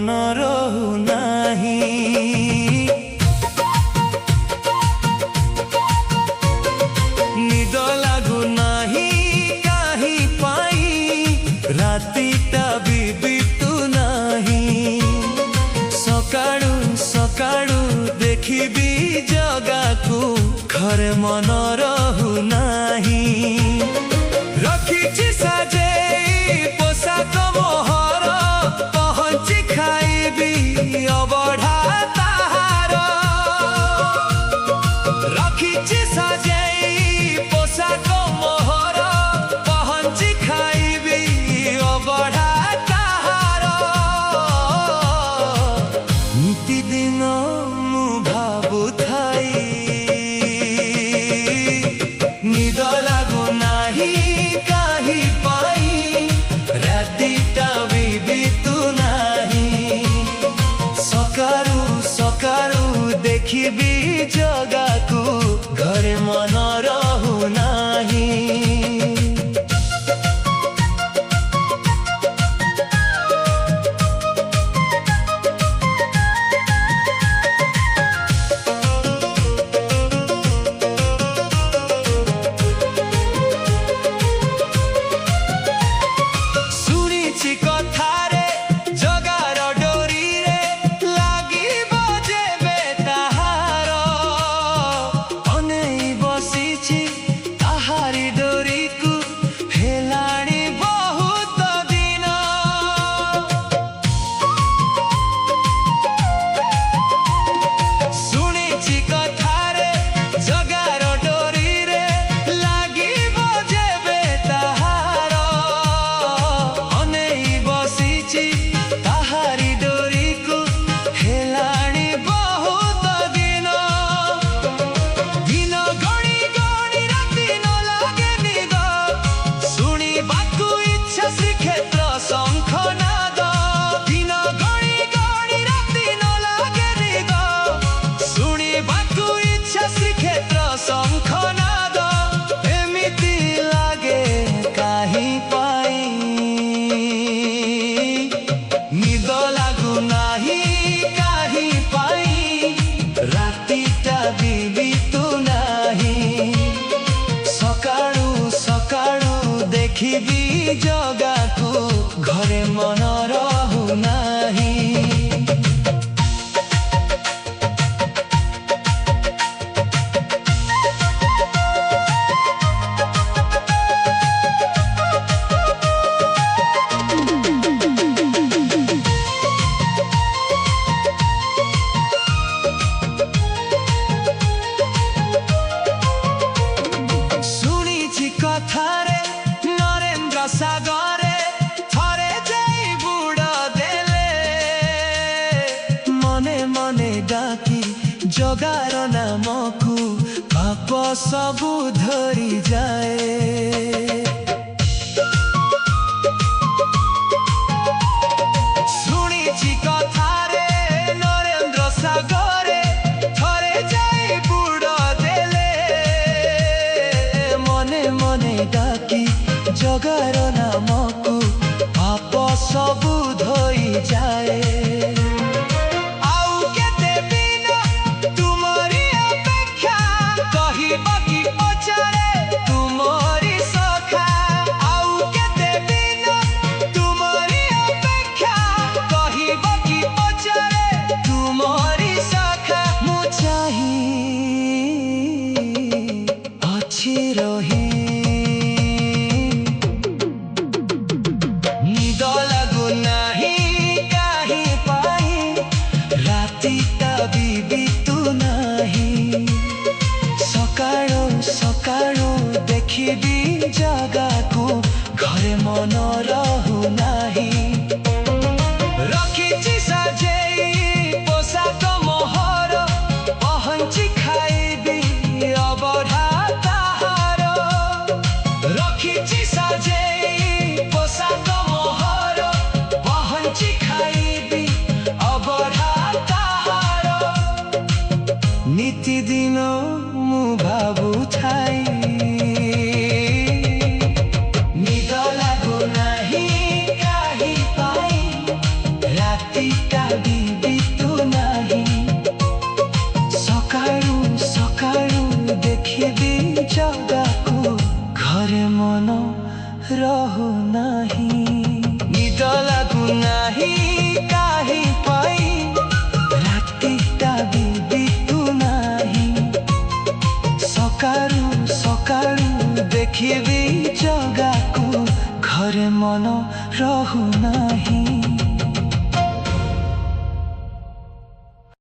मन रहु नाही। निद लागु नाही काहि पाई रातिटा भी बितु नाही। सकाळु सकाळु देखिबी जगाकू घरे मन रहु नाही। रखिछि साजेई पोशाक मोहर पहंची खाइबी अबढ़ा ताहार। रखिछि साजेई पोशाक मोहर पहंची खाइबी अबढ़ा ताहार। नितिदिन मु भाबुथाई निद लागु नाही काहि पाई रातिटा भी बितु नाही। सकाळु सकाळु देखिबी जगाकू घरे मन रहु नाही। कथारे जगार डोरी रे लागिब जेबे ताहार। अनेई बसिछि ताहारी डोरी को हेलाणी बहुत दिन। सुनिछि कथारे जगार डोरी रे लागिब जेबे ताहार। ताहारी डोरी को हेलाणी बहुत दिन। दिन गणी गणी राति न लागे निद शुणिबाकू इच्छा श्रीक्षेत्र शंखनाद। दिन गणी गणी राति न लागे निद शुणिबाकू इच्छा श्रीक्षेत्र शंखनाद। एमिति लागे काहि पाई निद लागु नाही काहि पाई रातिटा भी बितु नाही। सकाळु सकाळु देखिबी जगाकू घरे मन रहु नाही। कथारे नरेंद्र सागरे थरे जाई बुड़ देले। मने मने डाकी जगार नामकू पाप सबु धरी जाए। सुनिछि कथारे नरेंद्र सागरे थरे जाई बुड़ देले। मने मने डाकी जगार नामकू पाप सबु धोई जाए। आउ केते दिन तुमरी अपेक्षा कहिब कि पचारे तुमरी सखा। आउ केते दिन तुमरी अपेक्षा कहिब कि पचारे तुमरी सखा। मु चाही अछि रही निद लागु नाही। मन रहु नाही निद लागु नाही काहि पाई रातिटा भी बितु नाही सकाळु सकाळु देखिबी जगाकू घरे मन रहु नाही।